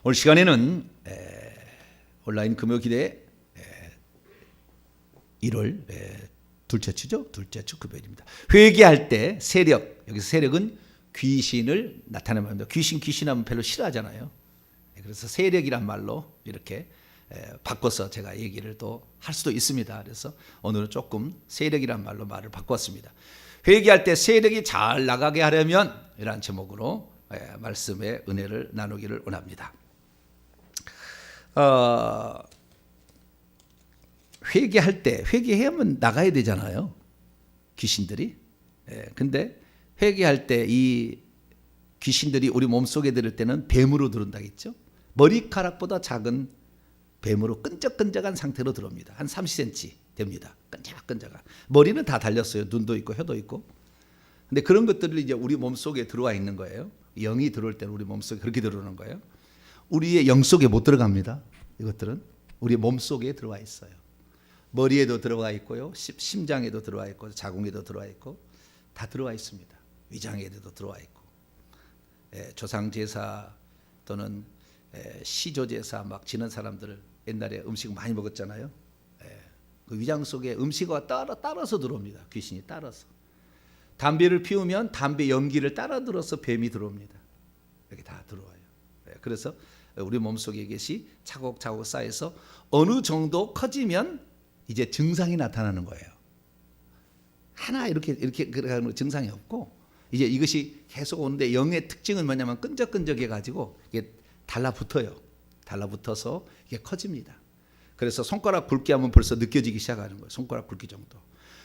오늘 시간에는 온라인 금요기대 1월 둘째 주죠. 둘째 주 금요일입니다. 회개할 때 세력, 여기서 세력은 귀신을 나타내는 말입니다. 귀신하면 별로 싫어하잖아요. 그래서 세력이란 말로 이렇게 바꿔서 제가 얘기를 또 할 수도 있습니다. 그래서 오늘은 조금 세력이란 말로 말을 바꿨습니다. 회개할 때 세력이 잘 나가게 하려면 이러한 제목으로 말씀의 은혜를 나누기를 원합니다. 회개할 때 회개하면 나가야 되잖아요. 귀신들이. 근데 회개할 때 이 귀신들이 우리 몸속에 들을 때는 뱀으로 들어온다겠죠. 머리카락보다 작은 뱀으로 끈적끈적한 상태로 들어옵니다. 한 30cm 됩니다. 끈적끈적한. 머리는 다 달렸어요. 눈도 있고 혀도 있고. 근데 그런 것들이 이제 우리 몸속에 들어와 있는 거예요. 영이 들어올 때는 우리 몸속에 그렇게 들어오는 거예요. 우리의 영 속에 못 들어갑니다. 이것들은 우리 몸속에 들어와 있어요. 머리에도 들어가 있고요. 심장에도 들어와 있고 자궁에도 들어와 있고 다 들어와 있습니다. 위장에도 들어와 있고 조상제사 또는 시조제사 막 지는 사람들 옛날에 음식 많이 먹었잖아요. 그 위장 속에 음식과 따라서 들어옵니다. 귀신이 따라서. 담배를 피우면 담배 연기를 따라 들어서 뱀이 들어옵니다. 이렇게 다 들어와요. 그래서 우리 몸속에 이것이 차곡차곡 쌓여서 어느 정도 커지면 이제 증상이 나타나는 거예요. 하나 이렇게 그러는 증상이 없고 이제 이것이 계속 오는데 영의 특징은 뭐냐면 끈적끈적해 가지고 이게 달라붙어요. 달라붙어서 이게 커집니다. 그래서 손가락 굵기 하면 벌써 느껴지기 시작하는 거예요. 손가락 굵기 정도.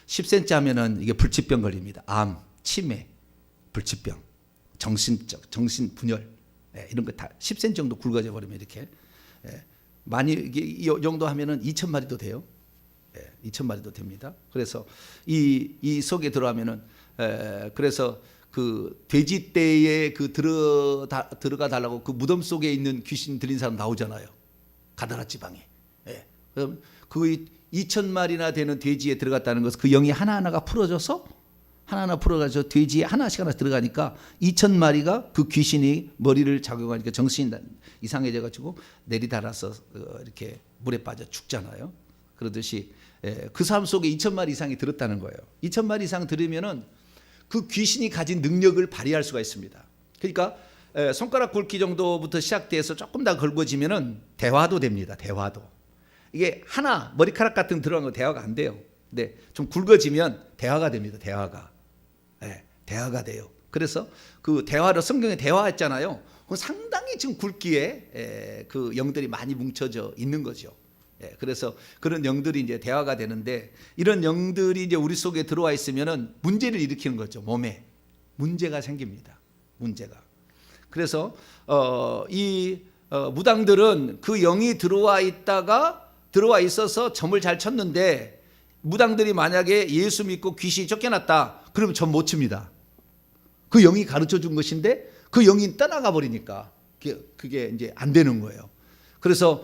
10cm 하면은 이게 불치병 걸립니다. 암, 치매, 불치병, 정신 분열 이런 거 다 10cm 정도 굵어져 버리면 이렇게 많이 이 정도 하면은 2,000마리도 돼요. 2,000마리도 됩니다. 그래서 이 속에 들어가면은 그래서 그 돼지떼에 그 들어가 달라고 그 무덤 속에 있는 귀신 들린 사람 나오잖아요. 가다라 지방에. 그럼 그 2,000마리나 되는 돼지에 들어갔다는 것은 그 영이 하나하나가 풀어져서 하나하나 풀어가서 돼지에 하나씩 들어가니까 2,000마리가 그 귀신이 머리를 작용하니까 정신이 이상해져 가지고 내리달아서 이렇게 물에 빠져 죽잖아요. 그러듯이 그 사람 속에 2,000마리 이상이 들었다는 거예요. 2,000마리 이상 들으면은 그 귀신이 가진 능력을 발휘할 수가 있습니다. 그러니까 손가락 굵기 정도부터 시작돼서 조금 더 굵어지면은 대화도 됩니다. 대화도. 이게 하나 머리카락 같은 들어간 거 대화가 안 돼요. 근데 좀 굵어지면 대화가 됩니다. 대화가. 대화가 돼요. 그래서 그 대화로 성경에 대화했잖아요. 상당히 지금 굵기에 그 영들이 많이 뭉쳐져 있는 거죠. 그래서 그런 영들이 이제 대화가 되는데 이런 영들이 이제 우리 속에 들어와 있으면은 문제를 일으키는 거죠. 몸에 문제가 생깁니다. 문제가. 그래서 이 무당들은 그 영이 들어와 있어서 점을 잘 쳤는데 무당들이 만약에 예수 믿고 귀신이 쫓겨났다. 그러면 점 못 칩니다. 그 영이 가르쳐 준 것인데 그 영이 떠나가 버리니까 그게 이제 안 되는 거예요. 그래서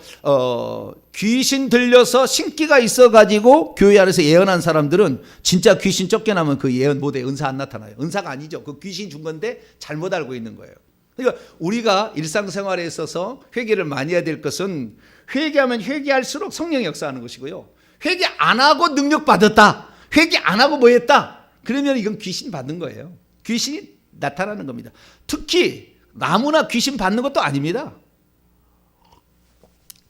귀신 들려서 신기가 있어가지고 교회 안에서 예언한 사람들은 진짜 귀신 쫓겨나면 그 예언 못해. 은사 안 나타나요. 은사가 아니죠. 그 귀신 준 건데 잘못 알고 있는 거예요. 그러니까 우리가 일상생활에 있어서 회개를 많이 해야 될 것은 회개하면 회개할수록 성령이 역사하는 것이고요. 회개 안 하고 능력 받았다. 회개 안 하고 뭐 했다. 그러면 이건 귀신 받는 거예요. 귀신이 나타나는 겁니다. 특히 아무나 귀신 받는 것도 아닙니다.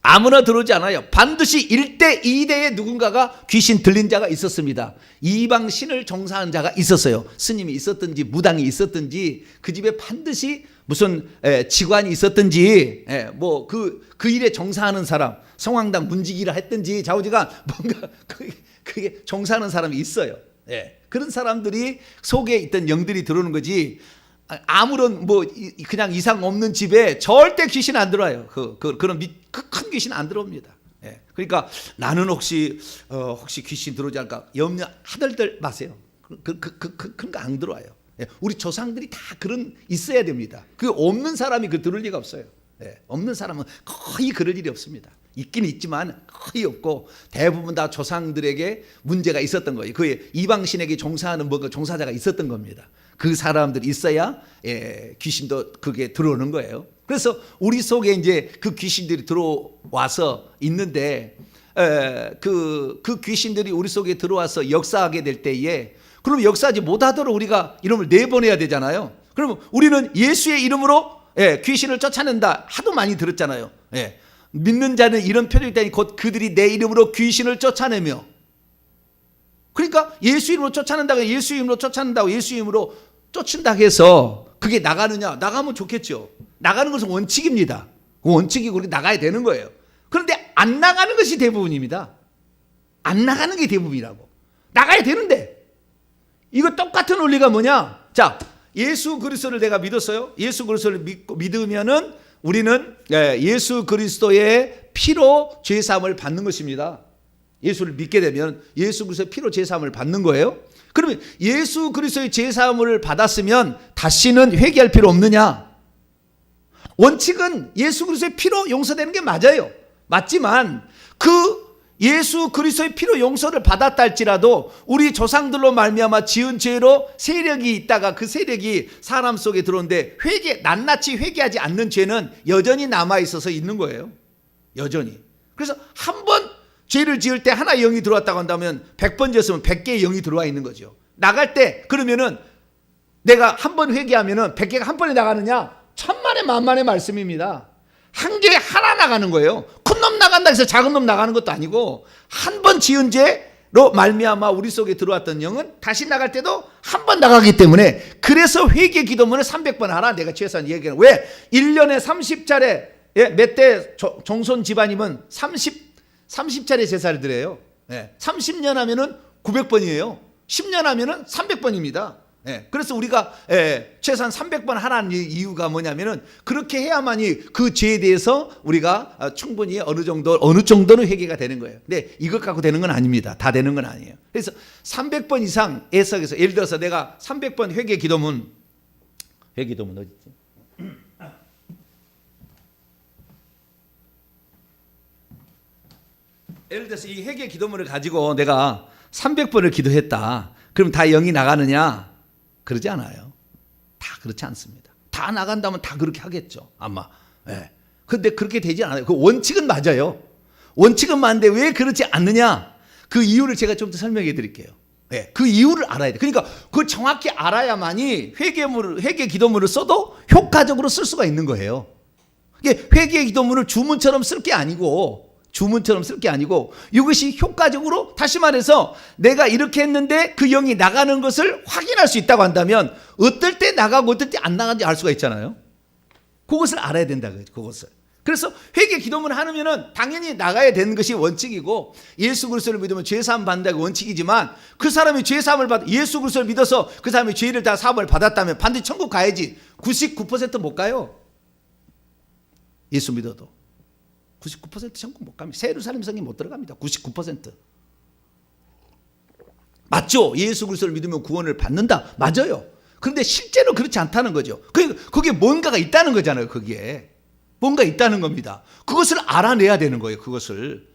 아무나 들어오지 않아요. 반드시 1대 2대에 누군가가 귀신 들린 자가 있었습니다. 이방 신을 종사하는 자가 있었어요. 스님이 있었든지 무당이 있었든지 그 집에 반드시 무슨 직관이 있었든지 뭐 그 일에 종사하는 사람, 성황당 문지기를 했든지 자우지가 뭔가 그게 종사하는 사람이 있어요. 그런 사람들이 속에 있던 영들이 들어오는 거지. 아무런 뭐 그냥 이상 없는 집에 절대 귀신 안 들어와요. 그런 큰 귀신 안 들어옵니다. 그러니까 나는 혹시 귀신 들어오지 않을까 염려하들들 마세요. 그런 거 안 들어와요. 우리 조상들이 다 그런 있어야 됩니다. 그 없는 사람이 그 들을 리가 없어요. 없는 사람은 거의 그럴 일이 없습니다. 있긴 있지만 거의 없고 대부분 다 조상들에게 문제가 있었던 거예요. 그 이방신에게 종사하는 종사자가 있었던 겁니다. 그 사람들이 있어야 귀신도 그게 들어오는 거예요. 그래서 우리 속에 이제 그 귀신들이 들어와서 있는데 그 귀신들이 우리 속에 들어와서 역사하게 될 때에 그럼 역사하지 못하도록 우리가 이름을 내보내야 되잖아요. 그러면 우리는 예수의 이름으로 귀신을 쫓아낸다 하도 많이 들었잖아요. 믿는 자는 이런 표적이 있다니 곧 그들이 내 이름으로 귀신을 쫓아내며, 그러니까 예수 이름으로 쫓아낸다고, 예수 이름으로 쫓아낸다고, 예수 이름으로 쫓는다 해서 그게 나가느냐? 나가면 좋겠죠. 나가는 것은 원칙입니다. 그 원칙이 그렇게 나가야 되는 거예요. 그런데 안 나가는 것이 대부분입니다. 안 나가는 게 대부분이라고. 나가야 되는데 이거 똑같은 원리가 뭐냐? 자, 예수 그리스도를 내가 믿었어요. 예수 그리스도를 믿으면은 우리는 예수 그리스도의 피로 죄 사함을 받는 것입니다. 예수를 믿게 되면 예수 그리스도의 피로 죄 사함을 받는 거예요. 그러면 예수 그리스도의 죄 사함을 받았으면 다시는 회개할 필요 없느냐? 원칙은 예수 그리스도의 피로 용서되는 게 맞아요. 맞지만 그 예수 그리스도의 피로 용서를 받았다 할지라도 우리 조상들로 말미암아 지은 죄로 세력이 있다가 그 세력이 사람 속에 들어오는데 낱낱이 회개하지 않는 죄는 여전히 남아 있어서 있는 거예요. 여전히. 그래서 한 번 죄를 지을 때 하나의 영이 들어왔다고 한다면 100번 지었으면 100개의 영이 들어와 있는 거죠. 나갈 때 그러면은 내가 한 번 회개하면은 100개가 한 번에 나가느냐? 천만의 만만의 말씀입니다. 한 개에 하나 나가는 거예요. 큰 놈 나간다 해서 작은 놈 나가는 것도 아니고 한 번 지은 죄로 말미암아 우리 속에 들어왔던 영은 다시 나갈 때도 한 번 나가기 때문에, 그래서 회개 기도문을 300번 하라 내가 최소한 얘기하는. 왜? 1년에 30차례 몇 대 종손 집안이면 30차례 제사를 드려요. 30년 하면은 900번이에요. 10년 하면은 300번입니다. 그래서 우리가 최소한 300번 하라는 이유가 뭐냐면은 그렇게 해야만이 그 죄에 대해서 우리가 충분히 어느 정도는 회개가 되는 거예요. 근데 이것 갖고 되는 건 아닙니다. 다 되는 건 아니에요. 그래서 300번 이상 애석해서, 예를 들어서 내가 300번 회개 기도문 어디 있지? 예를 들어서 이 회개 기도문을 가지고 내가 300번을 기도했다. 그럼 다 영이 나가느냐? 그러지 않아요. 다 그렇지 않습니다. 다 나간다면 다 그렇게 하겠죠. 아마. 근데 그렇게 되지 않아요. 그 원칙은 맞아요. 원칙은 맞는데 왜 그렇지 않느냐? 그 이유를 제가 좀 더 설명해 드릴게요. 그 이유를 알아야 돼. 그러니까 그걸 정확히 알아야만이 회개 기도문을 써도 효과적으로 쓸 수가 있는 거예요. 이게 회개 기도문을 주문처럼 쓸 게 아니고, 이것이 효과적으로, 다시 말해서 내가 이렇게 했는데 그 영이 나가는 것을 확인할 수 있다고 한다면 어떨 때 나가고 어떨 때 안 나가는지 알 수가 있잖아요. 그것을 알아야 된다. 그것을. 그래서 회개 기도문을 하면은 당연히 나가야 되는 것이 원칙이고, 예수 그리스도를 믿으면 죄 사함 받는다가 원칙이지만, 그 사람이 죄 사함을 예수 그리스도를 믿어서 그 사람이 죄를 다 사함을 받았다면 반드시 천국 가야지. 99% 못 가요. 예수 믿어도 99% 천국 못 갑니다. 새 예루살렘 성에 못 들어갑니다. 99%. 맞죠? 예수 그리스도를 믿으면 구원을 받는다. 맞아요. 그런데 실제로 그렇지 않다는 거죠. 거기에 뭔가가 있다는 거잖아요. 거기에 뭔가 있다는 겁니다. 그것을 알아내야 되는 거예요. 그것을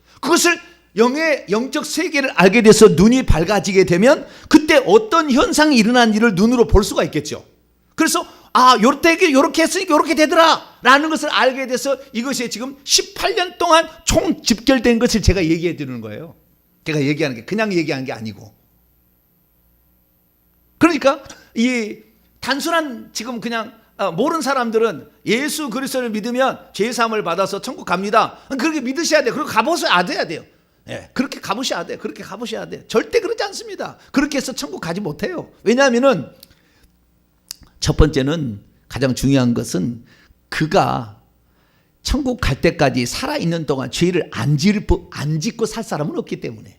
영적 세계를 알게 돼서 눈이 밝아지게 되면 그때 어떤 현상이 일어난 일을 눈으로 볼 수가 있겠죠. 그래서 요렇게 했으니까 요렇게 되더라 라는 것을 알게 돼서 이것이 지금 18년 동안 총 집결된 것을 제가 얘기해 드리는 거예요. 제가 얘기하는 게 그냥 얘기하는 게 아니고. 그러니까 이 단순한 지금 그냥 모르는 사람들은 예수 그리스도를 믿으면 죄 사함을 받아서 천국 갑니다. 그렇게 믿으셔야 돼요. 그리고 가보셔야 돼요. 그렇게 가보셔야 돼요. 절대 그렇지 않습니다. 그렇게 해서 천국 가지 못해요. 왜냐하면은 첫 번째는, 가장 중요한 것은 그가 천국 갈 때까지 살아있는 동안 죄를 안 짓고 살 사람은 없기 때문에.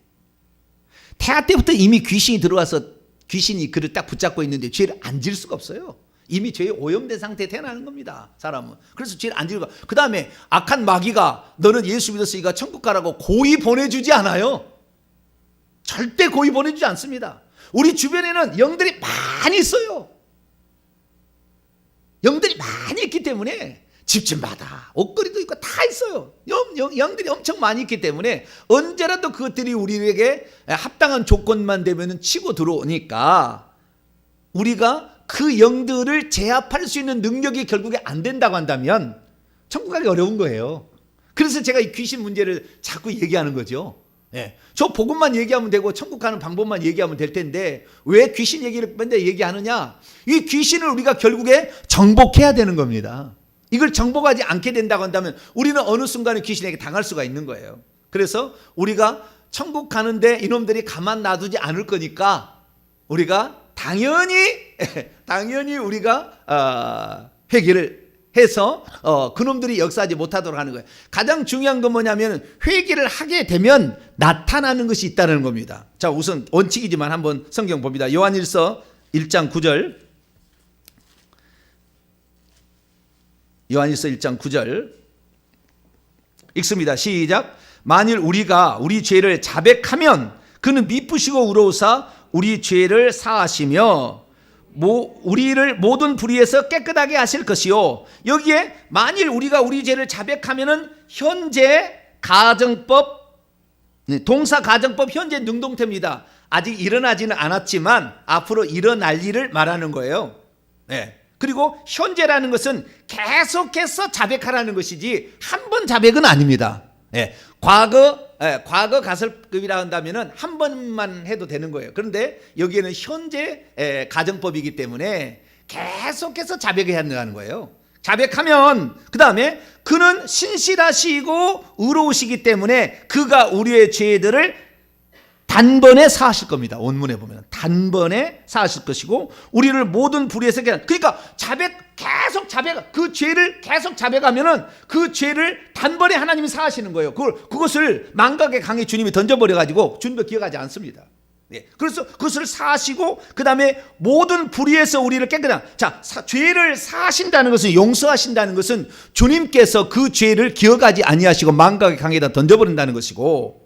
태아 때부터 이미 귀신이 들어와서 귀신이 그를 딱 붙잡고 있는데 죄를 안 지을 수가 없어요. 이미 죄에 오염된 상태에 태어나는 겁니다. 사람은. 그래서 죄를 안 지르고, 그 다음에 악한 마귀가 너는 예수 믿었으니까 천국 가라고 고이 보내주지 않아요. 절대 고이 보내주지 않습니다. 우리 주변에는 영들이 많이 있어요. 영들이 많이 있기 때문에 집집마다 옷걸이도 있고 다 있어요. 영들이 엄청 많이 있기 때문에 언제라도 그것들이 우리에게 합당한 조건만 되면 치고 들어오니까 우리가 그 영들을 제압할 수 있는 능력이 결국에 안 된다고 한다면 천국 가기 어려운 거예요. 그래서 제가 이 귀신 문제를 자꾸 얘기하는 거죠. 예. 저 복음만 얘기하면 되고 천국 가는 방법만 얘기하면 될 텐데 왜 귀신 얘기를 맨날 얘기하느냐? 이 귀신을 우리가 결국에 정복해야 되는 겁니다. 이걸 정복하지 않게 된다고 한다면 우리는 어느 순간에 귀신에게 당할 수가 있는 거예요. 그래서 우리가 천국 가는데 이놈들이 가만 놔두지 않을 거니까 우리가 당연히 우리가 회개를 해서 그놈들이 역사하지 못하도록 하는 거예요. 가장 중요한 건 뭐냐면 회개를 하게 되면 나타나는 것이 있다는 겁니다. 자, 우선 원칙이지만 한번 성경 봅니다. 요한일서 1장 9절. 요한일서 1장 9절 읽습니다. 시작. 만일 우리가 우리 죄를 자백하면 그는 미쁘시고 의로우사 우리 죄를 사하시며 우리를 모든 불의에서 깨끗하게 하실 것이요. 여기에 만일 우리가 우리 죄를 자백하면은 현재 가정법, 동사 가정법 현재 능동태입니다. 아직 일어나지는 않았지만 앞으로 일어날 일을 말하는 거예요. 네. 그리고 현재라는 것은 계속해서 자백하라는 것이지 한 번 자백은 아닙니다. 네. 과거 가설급이라 한다면은 한 번만 해도 되는 거예요. 그런데 여기에는 현재 가정법이기 때문에 계속해서 자백해야 한다는 거예요. 자백하면 그 다음에 그는 신실하시고 의로우시기 때문에 그가 우리의 죄들을 단번에 사하실 겁니다. 원문에 보면 단번에 사하실 것이고 우리를 모든 불의에서 그러니까 계속 자백 그 죄를 계속 자백하면은 그 죄를 단번에 하나님이 사하시는 거예요. 그것을 망각의 강에 주님이 던져버려 가지고 주님도 기억하지 않습니다. 예. 그래서 그것을 사하시고 그 다음에 모든 불의에서 우리를 죄를 사하신다는 것은 용서하신다는 것은 주님께서 그 죄를 기억하지 아니하시고 망각의 강에다 던져버린다는 것이고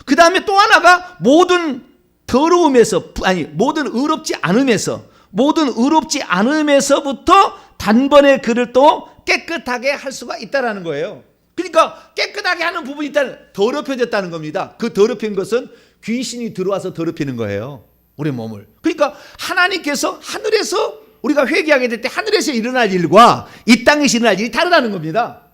그 다음에 또 하나가 모든 의롭지 않음에서부터 단번에 그를 또 깨끗하게 할 수가 있다는 거예요. 그러니까 깨끗하게 하는 부분이 일단 더럽혀졌다는 겁니다. 그 더럽힌 것은 귀신이 들어와서 더럽히는 거예요. 우리 몸을. 그러니까 하나님께서 하늘에서 우리가 회개하게 될 때 하늘에서 일어날 일과 이 땅에서 일어날 일이 다르다는 겁니다.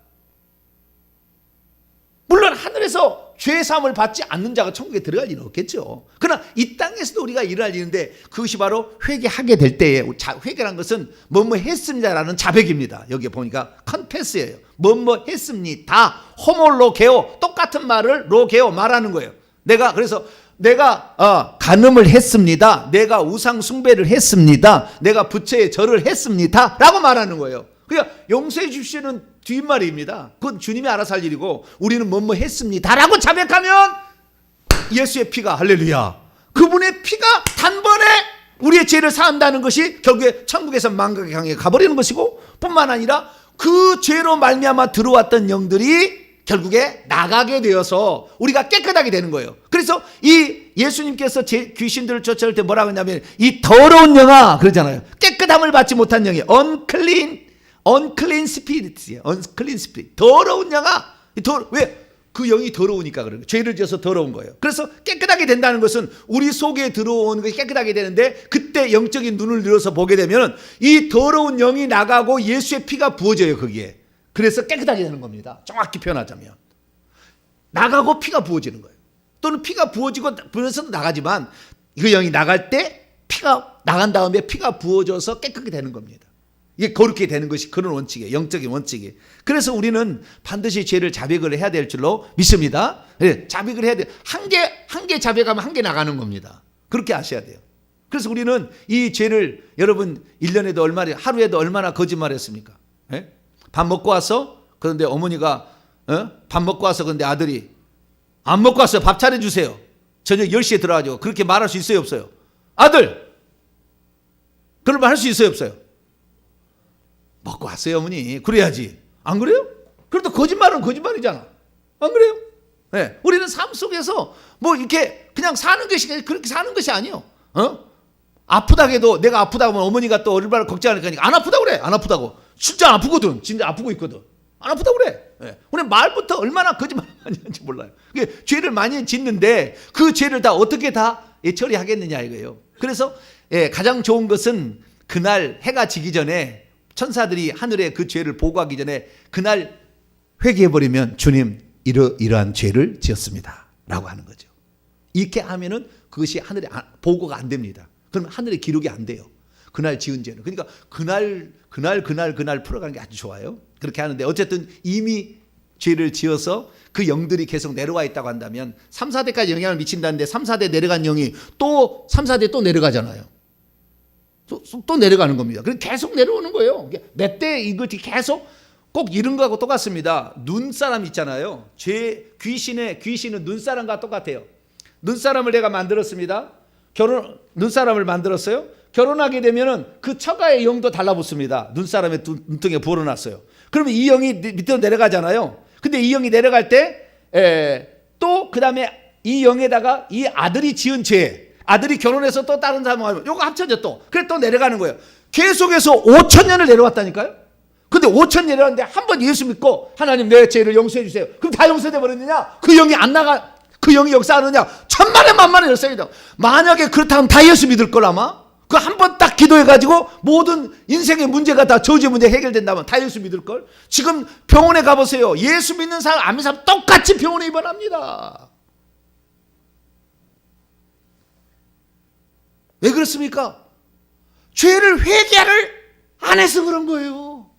물론 하늘에서 죄사함을 받지 않는 자가 천국에 들어갈 일은 없겠죠. 그러나 이 땅에서도 우리가 일어날 일인데 그것이 바로 회개하게 될 때에 회개란 것은 뭐뭐 했습니다라는 자백입니다. 여기 보니까 컨페스예요. 뭐뭐 했습니다. 호몰로게오 똑같은 말을 로게오 말하는 거예요. 내가 간음을 했습니다. 내가 우상 숭배를 했습니다. 내가 부처에 절을 했습니다. 라고 말하는 거예요. 그러니까 용서해 주시는 뒷말입니다. 그건 주님이 알아서 할 일이고 우리는 뭐뭐 했습니다 라고 자백하면 예수의 피가 할렐루야 그분의 피가 단번에 우리의 죄를 사한다는 것이 결국에 천국에서 망각의 강에 가버리는 것이고 뿐만 아니라 그 죄로 말미암아 들어왔던 영들이 결국에 나가게 되어서 우리가 깨끗하게 되는 거예요. 그래서 이 예수님께서 귀신들을 쫓아올 때 뭐라고 했냐면 이 더러운 영아 그러잖아요. 깨끗함을 받지 못한 영이 unclean spirit이에요. unclean spirit. 더러운 영아. 왜? 그 영이 더러우니까 그런 거예요. 죄를 지어서 더러운 거예요. 그래서 깨끗하게 된다는 것은 우리 속에 들어오는 것이 깨끗하게 되는데 그때 영적인 눈을 들어서 보게 되면 이 더러운 영이 나가고 예수의 피가 부어져요. 거기에. 그래서 깨끗하게 되는 겁니다. 정확히 표현하자면. 나가고 피가 부어지는 거예요. 또는 피가 부어져서 나가지만 그 영이 나갈 때 피가 나간 다음에 피가 부어져서 깨끗하게 되는 겁니다. 이게 거룩하게 되는 것이 그런 원칙이에요. 영적인 원칙이. 그래서 우리는 반드시 죄를 자백을 해야 될 줄로 믿습니다. 네, 자백을 해야 돼요. 한 개 자백하면 한 개 나가는 겁니다. 그렇게 아셔야 돼요. 그래서 우리는 이 죄를 여러분 1년에도 하루에도 얼마나 거짓말했습니까? 네? 밥 먹고 와서 그런데 어머니가 밥 먹고 와서 그런데 아들이 안 먹고 왔어요. 밥 차려주세요. 저녁 10시에 들어가지고 그렇게 말할 수 있어요 없어요? 아들 그런 말 할 수 있어요 없어요? 먹고 왔어요 어머니. 그래야지. 안 그래요? 그래도 거짓말은 거짓말이잖아. 안 그래요? 네. 우리는 삶 속에서 뭐 이렇게 그냥 사는 것이 그렇게 사는 것이 아니에요. 아프다고 해도 내가 아프다고 하면 어머니가 또 얼마나 걱정하니까 안 아프다고 그래. 안 아프다고. 진짜 안 아프거든. 진짜 아프고 있거든. 안 아프다고 그래. 네. 우리 말부터 얼마나 거짓말 많이 하는지 몰라요. 죄를 많이 짓는데 그 죄를 다 어떻게 다 처리하겠느냐 이거예요. 그래서 가장 좋은 것은 그날 해가 지기 전에 천사들이 하늘에 그 죄를 보고하기 전에 그날 회개해버리면 주님 이러한 죄를 지었습니다 라고 하는 거죠. 이렇게 하면은 그것이 하늘에 보고가 안 됩니다. 그럼 하늘에 기록이 안 돼요. 그날 지은 죄는. 그러니까 그날 풀어가는 게 아주 좋아요. 그렇게 하는데 어쨌든 이미 죄를 지어서 그 영들이 계속 내려와 있다고 한다면 3, 4대까지 영향을 미친다는데 3, 4대 내려간 영이 또 3, 4대 또 내려가잖아요. 또 내려가는 겁니다. 그럼 계속 내려오는 거예요. 몇 대 이것이 계속 꼭 이런 거하고 똑같습니다. 눈사람 있잖아요. 귀신은 눈사람과 똑같아요. 눈사람을 내가 만들었습니다. 눈사람을 만들었어요. 결혼하게 되면은 그 처가의 영도 달라붙습니다. 눈사람의 눈등에 부어놨어요. 그러면 이 영이 밑으로 내려가잖아요. 근데 이 영이 내려갈 때 또 그 다음에 이 영에다가 이 아들이 지은 죄, 아들이 결혼해서 또 다른 사람하고 요거 합쳐져 또 그래 또 내려가는 거예요. 계속해서 5,000년을 내려왔다니까요. 근데 5,000년 내려왔는데 한 번 예수 믿고 하나님 내 죄를 용서해 주세요. 그럼 다 용서돼 버렸느냐? 그 영이 안 나가, 그 영이 역사하느냐? 천만에 만만에 열쇠입니다. 만약에 그렇다면 다 예수 믿을 걸 아마. 그 한 번 딱 기도해가지고 모든 인생의 문제가 다 저주의 문제 해결된다면 다 예수 믿을 걸. 지금 병원에 가보세요. 예수 믿는 사람 안 믿는 사람 똑같이 병원에 입원합니다. 왜 그렇습니까? 죄를 회개를 안 해서 그런 거예요.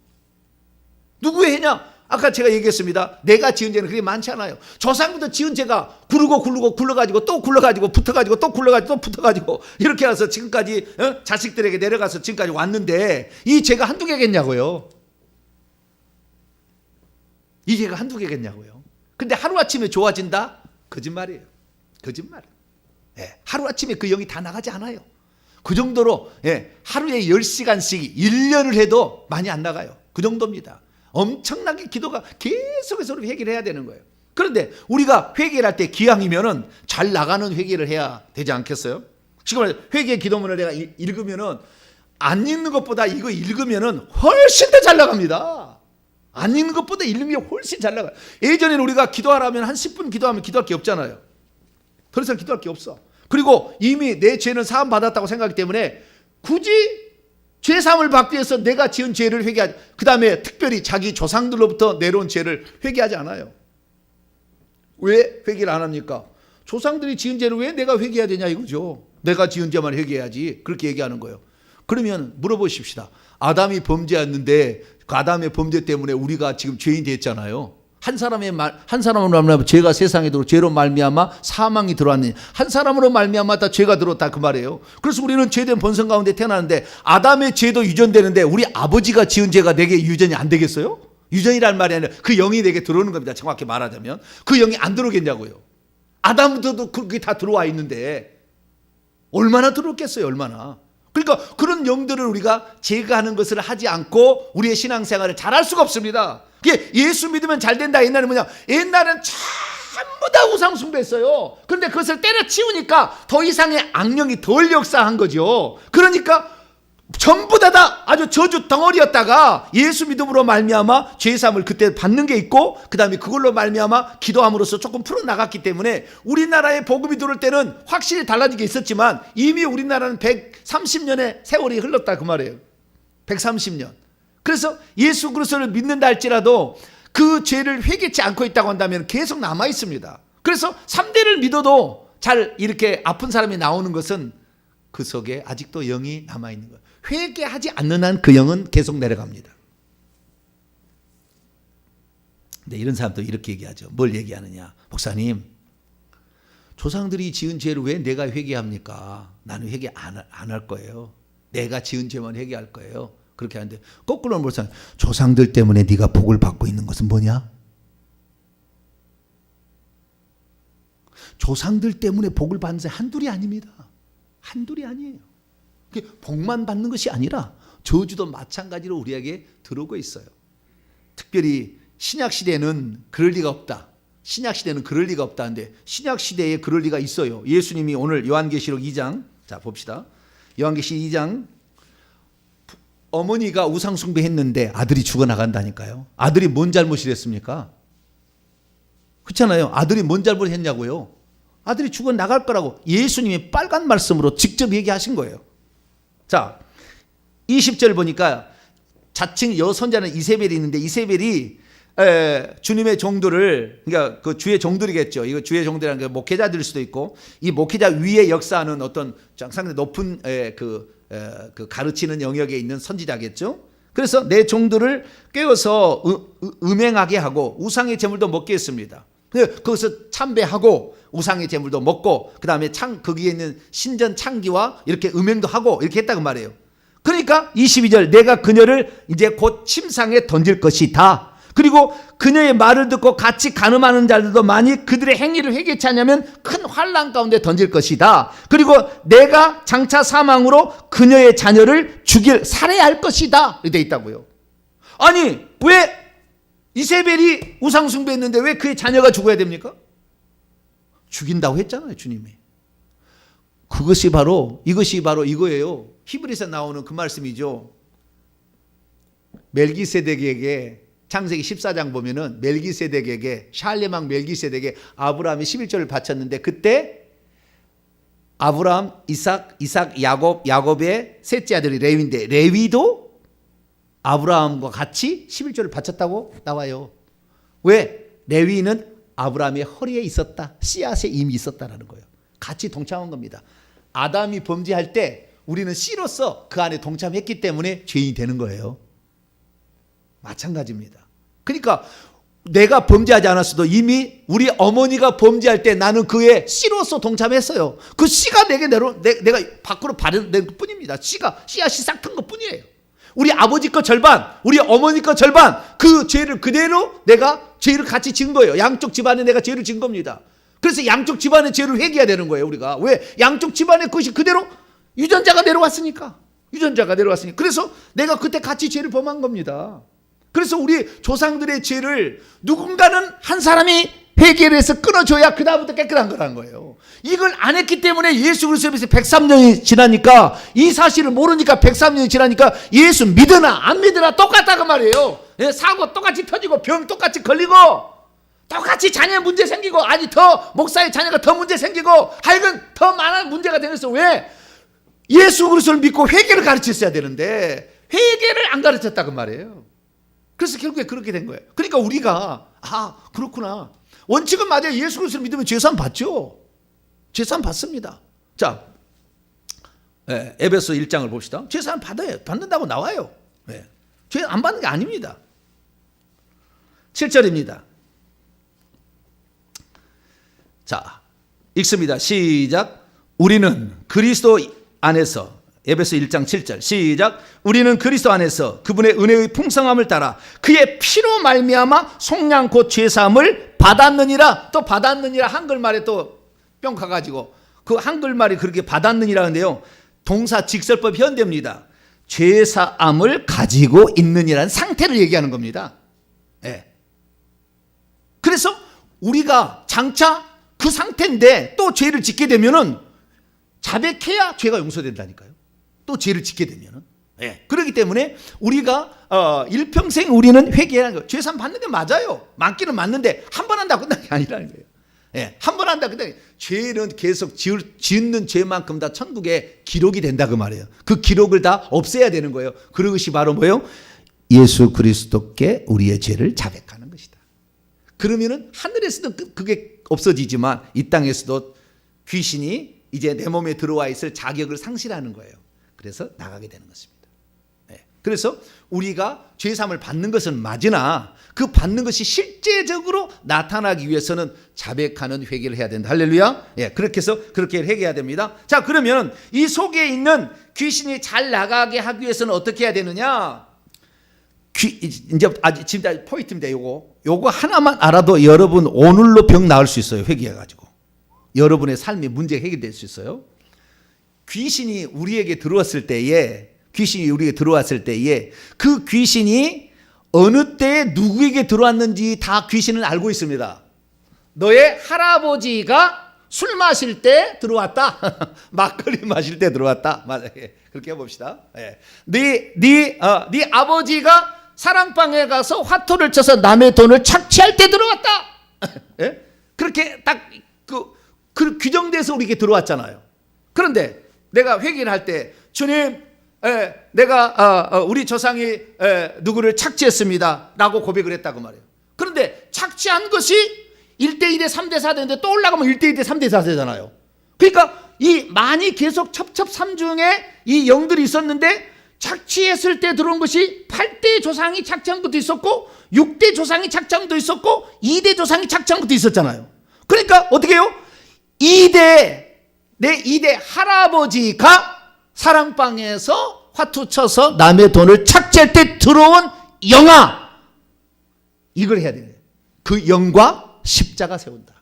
누구의 해냐? 아까 제가 얘기했습니다. 내가 지은 죄는 그렇게 많지 않아요. 조상부터 지은 죄가 굴러가지고 또 굴러가지고 붙어가지고 또 굴러가지고 또 붙어가지고 이렇게 해서 지금까지 자식들에게 내려가서 지금까지 왔는데 이 죄가 한두 개겠냐고요. 이 죄가 한두 개겠냐고요. 근데 하루아침에 좋아진다? 거짓말이에요. 거짓말. 예, 하루아침에 그 영이 다 나가지 않아요. 그 정도로 하루에 10시간씩 1년을 해도 많이 안 나가요. 그 정도입니다. 엄청나게 기도가 계속해서 회개를 해야 되는 거예요. 그런데 우리가 회개를 할 때 기왕이면은 잘 나가는 회개를 해야 되지 않겠어요? 지금 회개 기도문을 내가 읽으면은 안 읽는 것보다 이거 읽으면은 훨씬 더 잘 나갑니다. 안 읽는 것보다 읽는 게 훨씬 잘 나가요. 예전에는 우리가 기도하라면 한 10분 기도하면 기도할 게 없잖아요. 더 이상 기도할 게 없어. 그리고 이미 내 죄는 사함 받았다고 생각하기 때문에 굳이 죄사함을 받기 위해서 내가 지은 죄를 회개하지, 그 다음에 특별히 자기 조상들로부터 내려온 죄를 회개하지 않아요. 왜 회개를 안 합니까? 조상들이 지은 죄를 왜 내가 회개해야 되냐 이거죠. 내가 지은 죄만 회개해야지, 그렇게 얘기하는 거예요. 그러면 물어보십시다. 아담이 범죄했는데 그 아담의 범죄 때문에 우리가 지금 죄인이 됐잖아요. 한 사람으로 말미암아 죄가 세상에 들어 죄로 말미암아 사망이 들어왔느냐. 한 사람으로 말미암아 다 죄가 들어왔다 그 말이에요. 그래서 우리는 죄된 본성 가운데 태어나는데 아담의 죄도 유전되는데 우리 아버지가 지은 죄가 내게 유전이 안 되겠어요? 유전이란 말이 아니라 그 영이 내게 들어오는 겁니다. 정확히 말하자면 그 영이 안 들어오겠냐고요. 아담부터도 그게 다 들어와 있는데 얼마나 들어오겠어요. 얼마나. 그러니까 그런 영들을 우리가 제거하는 것을 하지 않고 우리의 신앙생활을 잘할 수가 없습니다. 예수 믿으면 잘 된다. 옛날에 뭐냐? 옛날엔 전부 다 우상 숭배했어요. 그런데 그것을 때려치우니까 더 이상의 악령이 덜 역사한 거죠. 그러니까 전부 다 아주 저주 덩어리였다가 예수 믿음으로 말미암아 죄사함을 그때 받는 게 있고 그 다음에 그걸로 말미암아 기도함으로써 조금 풀어나갔기 때문에 우리나라에 복음이 들어올 때는 확실히 달라진 게 있었지만 이미 우리나라는 130년의 세월이 흘렀다 그 말이에요. 130년. 그래서 예수 그리스도를 믿는다 할지라도 그 죄를 회개치 않고 있다고 한다면 계속 남아 있습니다. 그래서 3대를 믿어도 잘 이렇게 아픈 사람이 나오는 것은 그 속에 아직도 영이 남아 있는 거예요. 회개하지 않는 한 그 영은 계속 내려갑니다. 근데 이런 사람도 이렇게 얘기하죠. 뭘 얘기하느냐? 목사님, 조상들이 지은 죄를 왜 내가 회개합니까? 나는 회개 안 할 거예요. 내가 지은 죄만 회개할 거예요. 그렇게 하는데 거꾸로 물어서 조상들 때문에 네가 복을 받고 있는 것은 뭐냐? 조상들 때문에 복을 받는 사람이 한둘이 아닙니다. 한둘이 아니에요. 복만 받는 것이 아니라 저주도 마찬가지로 우리에게 들어오고 있어요. 특별히 신약시대는 그럴 리가 없다. 신약시대는 그럴 리가 없다는데 신약시대에 그럴 리가 있어요. 예수님이 오늘 요한계시록 2장 자 봅시다. 요한계시록 2장 어머니가 우상숭배했는데 아들이 죽어나간다니까요. 아들이 뭔 잘못이 됐습니까? 그렇잖아요. 아들이 뭔 잘못했냐고요. 아들이 죽어나갈 거라고 예수님이 빨간 말씀으로 직접 얘기하신 거예요. 자 20절 보니까 자칭 여선자는 이세벨이 있는데 이세벨이 주님의 종들을, 그러니까 그 주의 종들이겠죠. 이거 주의 종들이라는 게 목회자들일 수도 있고, 이 목회자 위에 역사하는 어떤 상당히 높은 그 가르치는 영역에 있는 선지자겠죠. 그래서 내 종들을 깨워서 음행하게 하고 우상의 제물도 먹게 했습니다. 거기서 참배하고 우상의 제물도 먹고, 그 다음에 거기에 있는 신전 창기와 이렇게 음행도 하고 이렇게 했다고 말해요. 그러니까 22절, 내가 그녀를 이제 곧 침상에 던질 것이다. 그리고 그녀의 말을 듣고 같이 간음하는 자들도 많이 그들의 행위를 회개치 않으면 큰 환난 가운데 던질 것이다. 그리고 내가 장차 사망으로 그녀의 자녀를 살해할 것이다. 이렇게 돼 있다고요. 아니, 왜 이세벨이 우상 숭배했는데 왜 그의 자녀가 죽어야 됩니까? 죽인다고 했잖아요, 주님이. 이것이 바로 이거예요. 히브리서 나오는 그 말씀이죠. 멜기세덱에게, 창세기 14장 보면은 멜기세덱에게, 샬레망 멜기세덱에게 아브라함이 11조를 바쳤는데, 그때 아브라함, 이삭, 야곱의 셋째 아들이 레위인데, 레위도 아브라함과 같이 11조를 바쳤다고 나와요. 왜? 레위는 아브라함의 허리에 있었다. 씨앗에 이미 있었다라는 거예요. 같이 동참한 겁니다. 아담이 범죄할 때 우리는 씨로서 그 안에 동참했기 때문에 죄인이 되는 거예요. 마찬가지입니다. 그러니까 내가 범죄하지 않았어도 이미 우리 어머니가 범죄할 때 나는 그의 씨로서 동참했어요. 그 씨가 내가 밖으로 발현된 것 뿐입니다. 씨앗이 싹튼 것 뿐이에요. 우리 아버지 거 절반, 우리 어머니 거 절반, 그 죄를 그대로 내가 죄를 같이 진 거예요. 양쪽 집안에 내가 죄를 진 겁니다. 그래서 양쪽 집안의 죄를 회개해야 되는 거예요, 우리가. 왜? 양쪽 집안의 것이 그대로 유전자가 내려왔으니까. 그래서 내가 그때 같이 죄를 범한 겁니다. 그래서 우리 조상들의 죄를 누군가는 한 사람이 회개를 해서 끊어줘야 그 다음부터 깨끗한 거라는 거예요. 이걸 안 했기 때문에 예수 그리스도에서 103년이 지나니까, 이 사실을 모르니까 103년이 지나니까 예수 믿으나 안 믿으나 똑같다고 말이에요. 사고 똑같이 터지고 병 똑같이 걸리고 똑같이 자녀 문제 생기고, 아니 더 목사의 자녀가 더 문제 생기고, 하여간 더 많은 문제가 되면서, 왜? 예수 그리스도를 믿고 회개를 가르쳤어야 되는데 회개를 안 가르쳤다고 말이에요. 그래서 결국에 그렇게 된 거예요. 그러니까 우리가 그렇구나. 원칙은 맞아요. 예수 그리스도를 믿으면 죄사함 받죠. 죄사함 받습니다. 자, 에베소 1장을 봅시다. 죄사함 받는다고 나와요. 죄 안 받는 게 아닙니다. 7절입니다. 자, 읽습니다. 시작. 우리는 그리스도 안에서, 에베소 1장 7절 시작. 우리는 그리스도 안에서 그분의 은혜의 풍성함을 따라 그의 피로 말미암아 속량 곧 죄사함을 받았느니라. 또 받았느니라, 한글말에 또 뿅 가가지고 그 한글말이 그렇게 받았느니라는데요, 동사 직설법 현대입니다. 죄사함을 가지고 있느니라는 상태를 얘기하는 겁니다. 그래서 우리가 장차 그 상태인데 또 죄를 짓게 되면은 자백해야 죄가 용서된다니까요. 또 죄를 짓게 되면은. 그렇기 때문에 우리가 일평생 우리는 회개하는 거예요. 죄사함 받는 게 맞아요. 맞기는 맞는데 한 번 한다고 끝나는 게 아니라는 거예요. 한 번 한다 끝나는 게, 죄는 계속 짓는 죄만큼 다 천국에 기록이 된다 그 말이에요. 그 기록을 다 없애야 되는 거예요. 그것이 바로 뭐예요? 예수 그리스도께 우리의 죄를 자백하는 것이다. 그러면은 하늘에서도 그게 없어지지만 이 땅에서도 귀신이 이제 내 몸에 들어와 있을 자격을 상실하는 거예요. 그래서 나가게 되는 것입니다. 그래서 우리가 죄사함을 받는 것은 맞으나 그 받는 것이 실제적으로 나타나기 위해서는 자백하는 회개를 해야 된다. 할렐루야. 그렇게 해서 그렇게 회개해야 됩니다. 자, 그러면 이 속에 있는 귀신이 잘 나가게 하기 위해서는 어떻게 해야 되느냐? 이제 지금 포인트입니다. 요거 하나만 알아도 여러분 오늘로 병 나을 수 있어요. 회개해가지고 여러분의 삶의 문제가 해결될 수 있어요. 귀신이 우리에게 들어왔을 때에 그 귀신이 어느 때에 누구에게 들어왔는지 다 귀신은 알고 있습니다. 너의 할아버지가 술 마실 때 들어왔다. 막걸리 마실 때 들어왔다. 맞아요. 그렇게 해봅시다. 네 아버지가 사랑방에 가서 화투를 쳐서 남의 돈을 착취할 때 들어왔다. 그렇게 딱 그 규정돼서 우리에게 들어왔잖아요. 그런데 내가 회개를 할 때, 주님, 내가 우리 조상이 누구를 착취했습니다 라고 고백을 했다고 말해요. 착취한 것이 1대1에 3대4 되는데 또 올라가면 1대2대 3대4 되잖아요. 그러니까 이 많이 계속 첩첩삼중에 이 영들이 있었는데 착취했을 때 들어온 것이 8대 조상이 착취한 것도 있었고 6대 조상이 착취한 것도 있었고 2대 조상이 착취한 것도 있었잖아요. 그러니까 어떻게 해요? 내 2대 할아버지가 사랑방에서 화투 쳐서 남의 돈을 착취할 때 들어온 영아, 이걸 해야 돼요. 그 영과 십자가 세운다.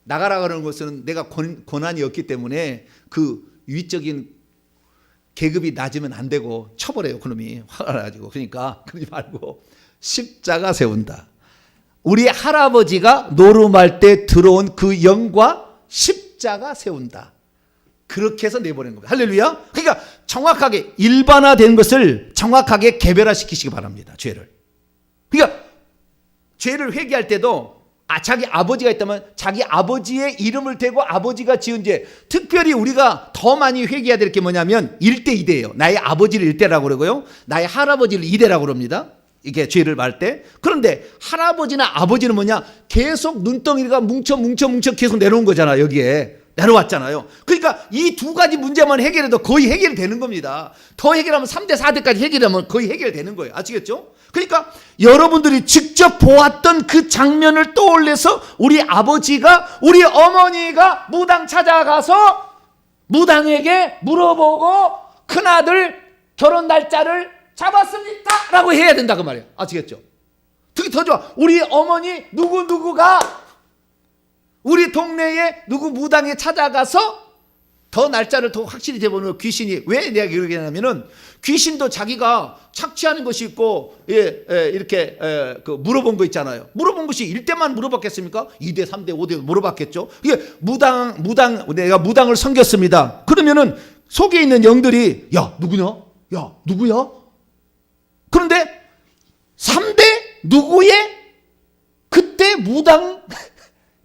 나가라 그러는 것은 내가 권한이 없기 때문에 그 위적인 계급이 낮으면 안 되고 쳐버려요. 그놈이 화가 나가지고. 그러니까 그러지 말고 십자가 세운다. 우리 할아버지가 노름할 때 들어온 그 영과 십자가 세운다. 그렇게 해서 내보낸 겁니다. 할렐루야. 그러니까 정확하게 일반화된 것을 정확하게 개별화시키시기 바랍니다. 죄를. 그러니까 죄를 회개할 때도 자기 아버지가 있다면 자기 아버지의 이름을 대고 아버지가 지은 죄, 특별히 우리가 더 많이 회개해야 될 게 뭐냐면 1대 2대예요. 나의 아버지를 1대라고 그러고요. 나의 할아버지를 2대라고 그럽니다. 이게 죄를 말 때. 그런데 할아버지나 아버지는 뭐냐? 계속 눈덩이가 뭉쳐 계속 내려온 거잖아. 여기에 내려왔잖아요. 그러니까 이 두 가지 문제만 해결해도 거의 해결이 되는 겁니다. 더 해결하면 3대 4대까지 해결하면 거의 해결되는 거예요. 아시겠죠? 그러니까 여러분들이 직접 보았던 그 장면을 떠올려서 우리 아버지가, 우리 어머니가 무당 찾아가서 무당에게 물어보고 큰아들 결혼 날짜를 잡았습니까? 라고 해야 된다 그 말이에요. 아시겠죠? 특히 더 좋아. 우리 어머니 누구가 우리 동네에 누구 무당에 찾아가서 더 날짜를 더 확실히 재보는 귀신이, 왜 내가 그러게 하냐면은 귀신도 자기가 착취하는 것이 있고 이렇게 물어본 거 있잖아요. 물어본 것이 1대만 물어봤겠습니까? 2대 3대 5대 물어봤겠죠. 이게 내가 무당을 섬겼습니다. 그러면은 속에 있는 영들이 야 누구냐? 야 누구야? 그런데 3대 누구의 그때 무당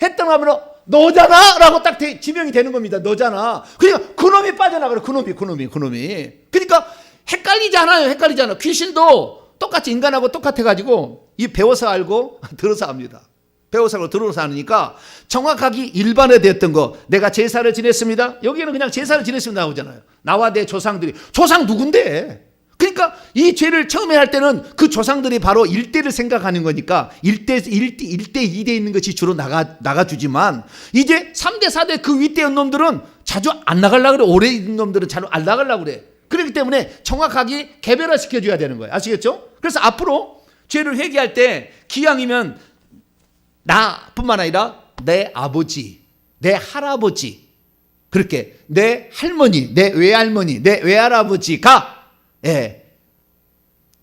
했던 하면 너잖아 라고 딱 지명이 되는 겁니다. 너잖아. 그러니까 그놈이 빠져나가요. 그놈이. 그러니까 헷갈리지 않아요. 귀신도 똑같이 인간하고 똑같아가지고 이 배워서 알고 들어서 압니다. 배워서 알고 들어서 아니까 정확하게 일반화되었던 거. 내가 제사를 지냈습니다. 여기는 그냥 제사를 지냈습니다 나오잖아요. 나와 내 조상들이. 조상 누군데? 그러니까 이 죄를 처음에 할 때는 그 조상들이 바로 1대를 생각하는 거니까 1대 2대 있는 것이 주로 나가주지만 이제 3대 4대 그 윗대 놈들은 자주 안 나가려고 그래. 오래 있는 놈들은 잘 안 나가려고 그래. 그렇기 때문에 정확하게 개별화 시켜줘야 되는 거예요. 아시겠죠? 그래서 앞으로 죄를 회개할 때 기왕이면 나뿐만 아니라 내 아버지, 내 할아버지, 그렇게 내 할머니, 내 외할머니, 내 외할아버지가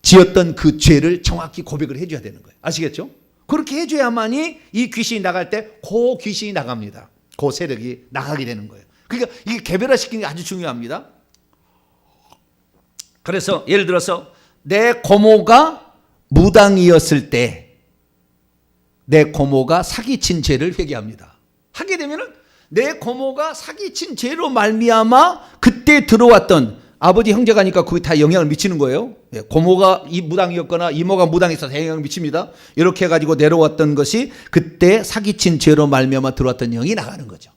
지었던 그 죄를 정확히 고백을 해줘야 되는 거예요. 아시겠죠? 그렇게 해줘야만이 이 귀신이 나갈 때 그 귀신이 나갑니다. 그 세력이 나가게 되는 거예요. 그러니까 이게 개별화시키는 게 아주 중요합니다. 그래서 예를 들어서 내 고모가 무당이었을 때 내 고모가 사기친 죄를 회개합니다. 하게 되면은 내 고모가 사기친 죄로 말미암아 그때 들어왔던 아버지 형제가니까 그게 다 영향을 미치는 거예요. 고모가 이 무당이었거나 이모가 무당에서 영향을 미칩니다. 이렇게 해가지고 내려왔던 것이 그때 사기친 죄로 말미암아 들어왔던 영이 나가는 거죠.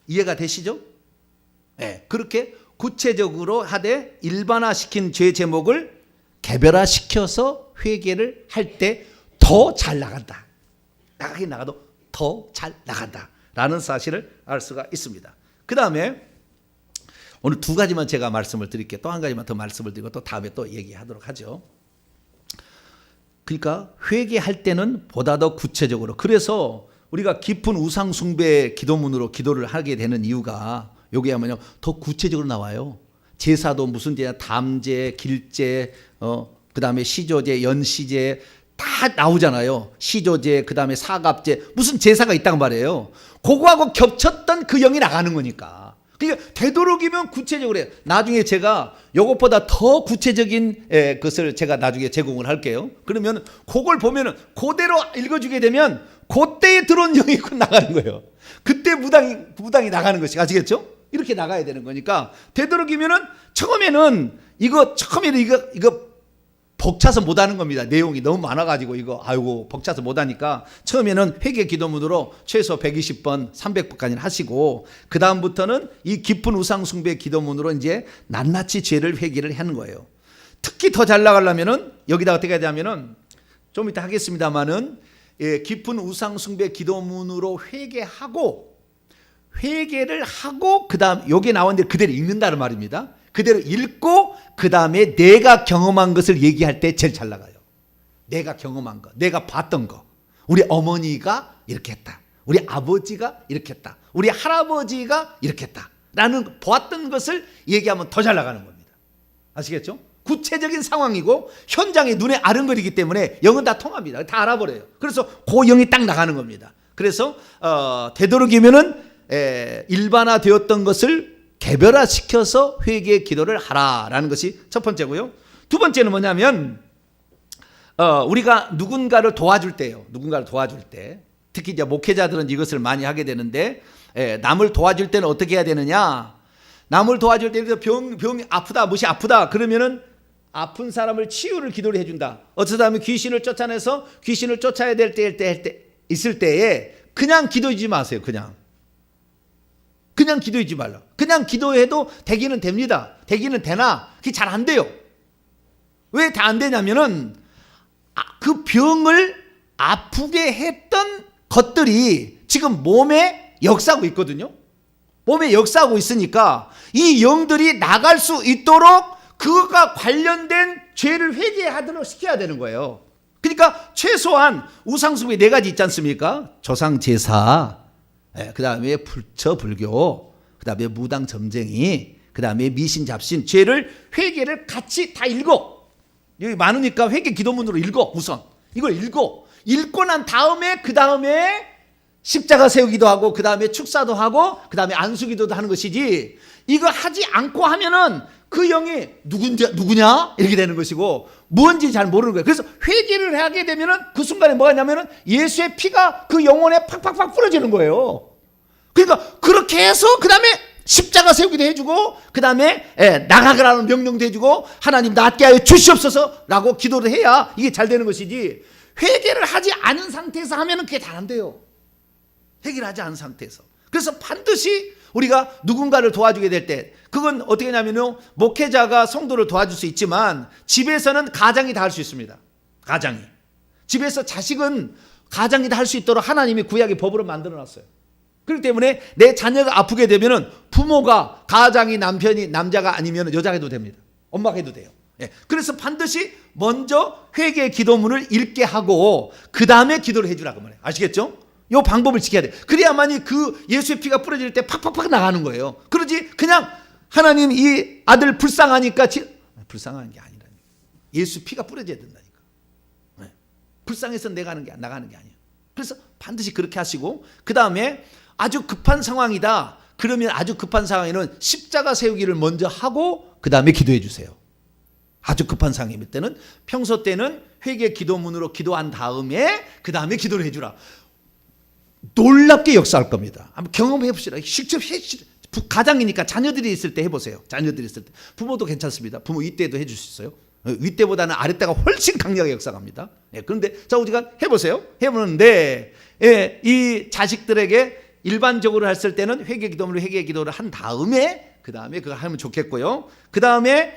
이해가 되시죠? 네, 그렇게 구체적으로 하되 일반화시킨 죄 제목을 개별화시켜서 회개를 할 때 더 잘 나간다. 나가긴 나가도 더 잘 나간다라는 사실을 알 수가 있습니다. 그 다음에 오늘 두 가지만 제가 말씀을 드릴게요. 또 한 가지만 더 말씀을 드리고 또 다음에 또 얘기하도록 하죠. 그러니까 회개할 때는 보다 더 구체적으로, 그래서 우리가 깊은 우상 숭배 기도문으로 기도를 하게 되는 이유가 여기야만요 더 구체적으로 나와요. 제사도 무슨 제사, 담제, 길제, 그 다음에 시조제, 연시제 다 나오잖아요. 시조제, 그 다음에 사갑제, 무슨 제사가 있단 말이에요. 그거하고 겹쳤던 그 영이 나가는 거니까. 그러니까 되도록이면 구체적으로 해요. 나중에 제가 이것보다 더 구체적인 것을 제가 나중에 제공을 할게요. 그러면 그걸 보면은 그대로 읽어주게 되면 그때에 들어온 영이 나가는 거예요. 그때 무당이 나가는 것이, 아시겠죠? 이렇게 나가야 되는 거니까 되도록이면은 처음에는 이거 벅차서 못하는 겁니다. 내용이 너무 많아가지고 이거 아이고 벅차서 못하니까 처음에는 회개 기도문으로 최소 120번 300번까지 하시고 그 다음부터는 이 깊은 우상 숭배 기도문으로 이제 낱낱이 죄를 회개를 하는 거예요. 특히 더 잘 나가려면은 여기다 어떻게 해야 되냐면은 좀 이따 하겠습니다만은 깊은 우상 숭배 기도문으로 회개를 하고 그 다음 여기에 나온 대로 그대로 읽는다는 말입니다. 그대로 읽고 그 다음에 내가 경험한 것을 얘기할 때 제일 잘 나가요. 내가 경험한 거, 내가 봤던 거. 우리 어머니가 이렇게 했다. 우리 아버지가 이렇게 했다. 우리 할아버지가 이렇게 했다. 라는 보았던 것을 얘기하면 더 잘 나가는 겁니다. 아시겠죠? 구체적인 상황이고 현장에 눈에 아른거리기 때문에 영은 다 통합니다. 다 알아버려요. 그래서 그 영이 딱 나가는 겁니다. 그래서 되도록이면은 일반화되었던 것을 개별화시켜서 회개 기도를 하라라는 것이 첫 번째고요. 두 번째는 뭐냐면 우리가 누군가를 도와줄 때요. 누군가를 도와줄 때 특히 이제 목회자들은 이것을 많이 하게 되는데 남을 도와줄 때는 어떻게 해야 되느냐? 남을 도와줄 때 병이 아프다, 무엇이 아프다 그러면은 아픈 사람을 치유를 기도를 해준다. 어쩌다 하면 귀신을 쫓아내서 귀신을 쫓아야 될 때 있을 때에 그냥 기도하지 마세요. 그냥 기도하지 말라. 그냥 기도해도 되기는 됩니다. 되기는 되나 그게 잘 안 돼요. 왜 다 안 되냐면은 그 병을 아프게 했던 것들이 지금 몸에 역사하고 있거든요. 몸에 역사하고 있으니까 이 영들이 나갈 수 있도록 그가 관련된 죄를 회개하도록 시켜야 되는 거예요. 그러니까 최소한 우상숭배 4가지 있지 않습니까? 조상제사, 그 다음에 불처불교, 그 다음에 무당점쟁이, 그 다음에 미신잡신 죄를 회개를 같이 다 읽어. 여기 많으니까 회개 기도문으로 읽어. 우선 이걸 읽고 난 다음에 그 다음에 십자가 세우기도 하고 그 다음에 축사도 하고 그 다음에 안수기도도 하는 것이지 이거 하지 않고 하면은 그 영이 누구냐 이렇게 되는 것이고 뭔지 잘 모르는 거예요. 그래서 회개를 하게 되면은 그 순간에 뭐가 있냐면은 예수의 피가 그 영혼에 팍팍팍 뿌려지는 거예요. 그러니까 그렇게 해서 그 다음에 십자가 세우기도 해주고 그 다음에 나가라는 명령도 해주고 하나님 낫게 하여 주시옵소서 라고 기도를 해야 이게 잘 되는 것이지 회개를 하지 않은 상태에서 하면은 그게 잘 안 돼요. 회개를 하지 않은 상태에서. 그래서 반드시 우리가 누군가를 도와주게 될 때 그건 어떻게 하냐면요, 목회자가 성도를 도와줄 수 있지만 집에서는 가장이 다 할 수 있습니다. 가장이 집에서 자식은 가장이 다 할 수 있도록 하나님이 구약의 법으로 만들어 놨어요. 그렇기 때문에 내 자녀가 아프게 되면은 부모가 가장이 남편이 남자가 아니면 여자가 해도 됩니다. 엄마가 해도 돼요. 그래서 반드시 먼저 회개 기도문을 읽게 하고 그 다음에 기도를 해주라고 말해요. 아시겠죠? 이 방법을 지켜야 돼. 그래야만이 그 예수의 피가 뿌려질 때 팍팍팍 나가는 거예요. 그러지 그냥 하나님 이 아들 불쌍하니까 불쌍한 게 아니라니까. 예수 피가 뿌려져야 된다니까. 불쌍해서 나가는 게 아니에요. 그래서 반드시 그렇게 하시고 그 다음에 아주 급한 상황이다. 그러면 아주 급한 상황에는 십자가 세우기를 먼저 하고 그 다음에 기도해 주세요. 아주 급한 상황일 때는 평소 때는 회개 기도문으로 기도한 다음에 그 다음에 기도를 해주라. 놀랍게 역사할 겁니다. 한번 경험해 봅시다. 직접 가장이니까 자녀들이 있을 때 해보세요. 자녀들이 있을 때 부모도 괜찮습니다. 부모 윗대도 해줄 수 있어요. 윗대보다는 아랫대가 훨씬 강력하게 역사합니다. 그런데 자 우리가 해보세요. 해보는데 이 자식들에게 일반적으로 했을 때는 회개 기도를 한 다음에 그 다음에 그거 하면 좋겠고요. 그 다음에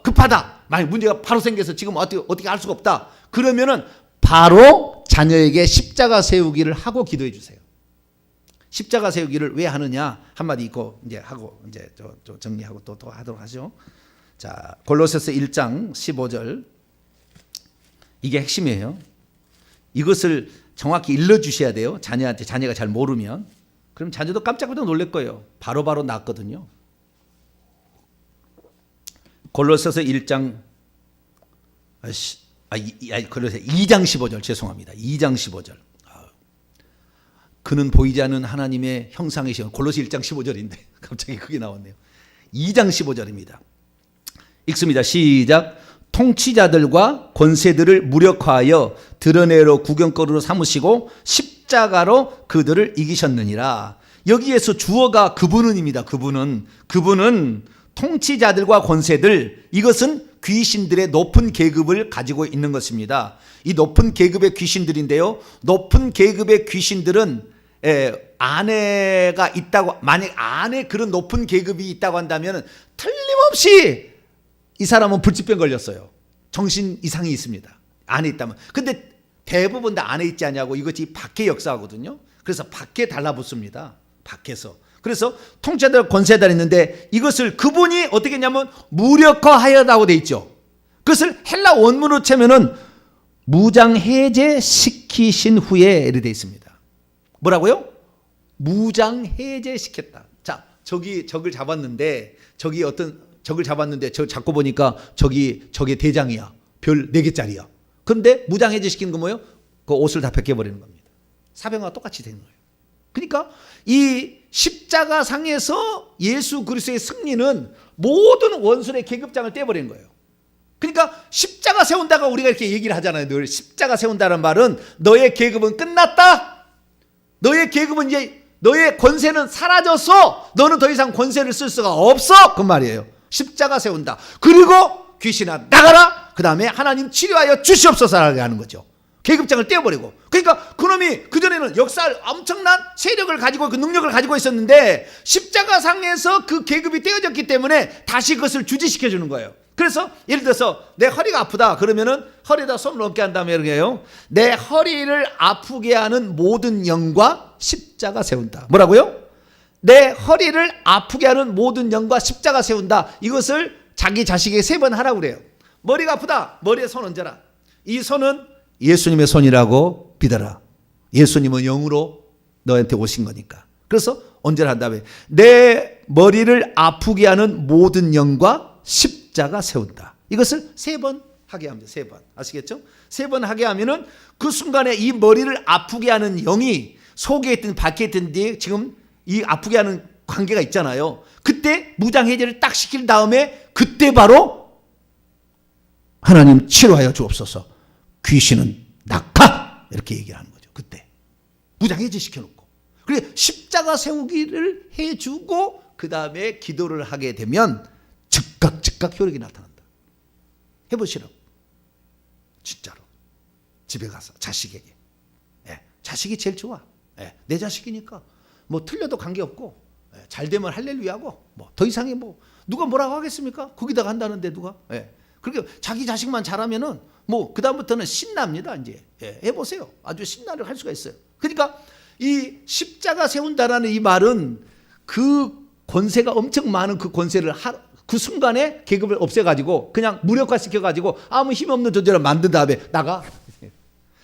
급하다. 만약 문제가 바로 생겨서 지금 어떻게 할 수가 없다. 그러면은 바로 자녀에게 십자가 세우기를 하고 기도해 주세요. 십자가 세우기를 왜 하느냐 한마디 있고 이제 하고 이제 저 정리하고 또 하도록 하죠. 자 골로새서 1장 15절 이게 핵심이에요. 이것을 정확히 일러 주셔야 돼요. 자녀한테 자녀가 잘 모르면 그럼 자녀도 깜짝깜짝 놀랄 거예요. 바로바로 낫거든요. 골로새서 1장 골로새 2장 15절 죄송합니다. 2장 15절. 그는 보이지 않는 하나님의 형상이시오. 골로새 1장 15절인데 갑자기 그게 나왔네요. 2장 15절입니다. 읽습니다. 시작. 통치자들과 권세들을 무력화하여 드러내로 구경거리로 삼으시고 십자가로 그들을 이기셨느니라. 여기에서 주어가 그분은입니다. 그분은 통치자들과 권세들, 이것은 귀신들의 높은 계급을 가지고 있는 것입니다. 이 높은 계급의 귀신들인데요, 높은 계급의 귀신들은 아내가 있다고, 만약 아내 그런 높은 계급이 있다고 한다면 틀림없이 이 사람은 불치병 걸렸어요. 정신 이상이 있습니다. 안에 있다면. 근데 대부분 다 안에 있지 않냐고, 이것이 밖에 역사하거든요. 그래서 밖에 달라붙습니다. 밖에서. 그래서 통치자들 권세자들이 있는데, 이것을 그분이 어떻게 했냐면 무력화하여라고 돼 있죠. 그것을 헬라 원문으로 치면은 무장해제시키신 후에 이렇게 돼 있습니다. 뭐라고요? 무장해제시켰다. 자, 적을 잡았는데, 적을 잡았는데 저 잡고 보니까 저게 대장이야. 별 4개짜리야. 그런데 무장해제 시키는 건 뭐예요? 그 옷을 다 벗겨버리는 겁니다. 사병과 똑같이 되는 거예요. 그러니까 이 십자가 상에서 예수 그리스도의 승리는 모든 원수의 계급장을 떼버리는 거예요. 그러니까 십자가 세운다가 우리가 이렇게 얘기를 하잖아요. 늘 십자가 세운다는 말은 너의 계급은 끝났다. 너의 계급은 이제 너의 권세는 사라져서 너는 더 이상 권세를 쓸 수가 없어. 그 말이에요. 십자가 세운다. 그리고 귀신아 나가라. 그 다음에 하나님 치료하여 주시옵소서라고 하는 거죠. 계급장을 떼어버리고. 그러니까 그놈이 그전에는 엄청난 세력을 가지고 그 능력을 가지고 있었는데 십자가 상에서 그 계급이 떼어졌기 때문에 다시 그것을 주지시켜 주는 거예요. 그래서 예를 들어서 내 허리가 아프다 그러면은 허리에다 손을 얹게 한 다음에 이렇게 해요. 내 허리를 아프게 하는 모든 영과 십자가 세운다. 뭐라고요? 내 허리를 아프게 하는 모든 영과 십자가 세운다. 이것을 자기 자식에게 3번 하라고 그래요. 머리가 아프다. 머리에 손 얹어라. 이 손은 예수님의 손이라고 믿어라. 예수님은 영으로 너한테 오신 거니까. 그래서 얹어라 한 다음에 내 머리를 아프게 하는 모든 영과 십자가 세운다. 이것을 3번 하게 합니다. 3번. 아시겠죠? 3번 하게 하면은 그 순간에 이 머리를 아프게 하는 영이 속에 있든 밖에 있든 지금 이 아프게 하는 관계가 있잖아요. 그때 무장해제를 딱 시킨 다음에 그때 바로 하나님 치료하여 주옵소서. 귀신은 낙하! 이렇게 얘기를 하는 거죠. 그때 무장해제 시켜놓고 그리고 십자가 세우기를 해주고 그 다음에 기도를 하게 되면 즉각 효력이 나타난다. 해보시라고. 진짜로 집에 가서 자식에게. 자식이 제일 좋아. 내 자식이니까 뭐 틀려도 관계없고 잘 되면 할렐루야고 뭐 더 이상의 뭐 누가 뭐라고 하겠습니까? 거기다가 한다는데 누가. 그렇게 자기 자식만 잘하면은 뭐 그다음부터는 신납니다. 이제 해보세요. 아주 신나를 할 수가 있어요. 그러니까 이 십자가 세운다라는 이 말은 그 권세가 엄청 많은 그 권세를 그 순간에 계급을 없애가지고 그냥 무력화시켜가지고 아무 힘 없는 존재를 만든 다음에 나가.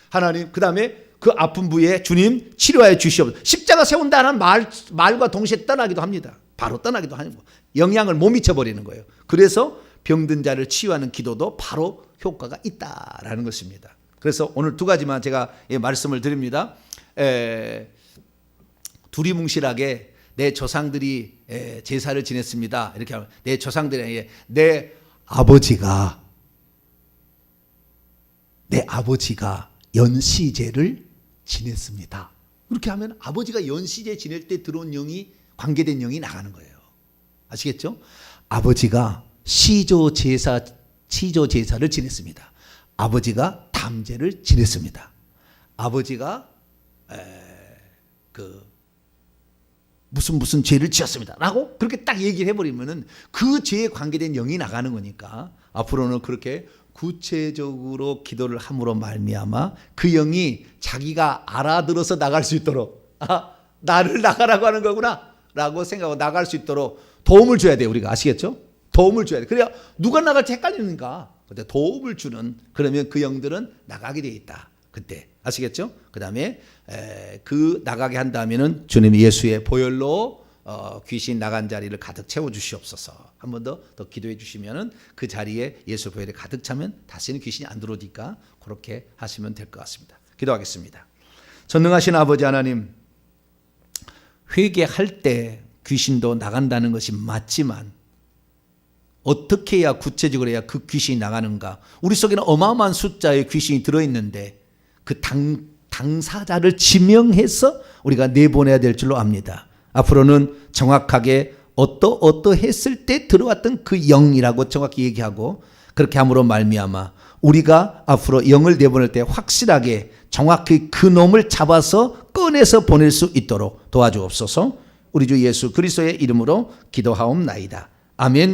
하나님 그 다음에 그 아픈 부위에 주님 치료하여 주시옵소서. 십자가 세운다는 말과 동시에 떠나기도 합니다. 바로 떠나기도 하고 영향을 못 미쳐버리는 거예요. 그래서 병든 자를 치유하는 기도도 바로 효과가 있다라는 것입니다. 그래서 오늘 2가지만 제가 말씀을 드립니다. 두리뭉실하게 내 조상들이 제사를 지냈습니다. 이렇게 하면 내 조상들이 내 아버지가 연시제를 지냈습니다. 이렇게 하면 아버지가 연시제 지낼 때 들어온 영이 관계된 영이 나가는 거예요. 아시겠죠? 아버지가 시조 제사를 지냈습니다. 아버지가 담제를 지냈습니다. 아버지가 무슨 죄를 지었습니다. 라고 그렇게 딱 얘기를 해버리면은 그 죄에 관계된 영이 나가는 거니까 앞으로는 그렇게 구체적으로 기도를 함으로 말미암아 그 영이 자기가 알아들어서 나갈 수 있도록 나를 나가라고 하는 거구나 라고 생각하고 나갈 수 있도록 도움을 줘야 돼요. 우리가 아시겠죠? 도움을 줘야 돼. 그래야 누가 나갈지 헷갈리니까 근데 도움을 주는 그러면 그 영들은 나가게 돼 있다. 그때 아시겠죠? 그 다음에 그 나가게 한다면은 주님 예수의 보혈로 귀신 나간 자리를 가득 채워 주시옵소서. 한 번 더 기도해 주시면은 그 자리에 예수 보혈이 가득 차면 다시는 귀신이 안 들어오니까 그렇게 하시면 될 것 같습니다. 기도하겠습니다. 전능하신 아버지 하나님, 회개할 때 귀신도 나간다는 것이 맞지만 어떻게 해야 구체적으로 해야 그 귀신이 나가는가? 우리 속에는 어마어마한 숫자의 귀신이 들어있는데 그 당사자를 지명해서 우리가 내보내야 될 줄로 압니다. 앞으로는 정확하게 어떠했을 때 들어왔던 그 영이라고 정확히 얘기하고, 그렇게 함으로 말미암아 우리가 앞으로 영을 내보낼 때 확실하게 정확히 그 놈을 잡아서 꺼내서 보낼 수 있도록 도와주옵소서. 우리 주 예수 그리스도의 이름으로 기도하옵나이다. 아멘.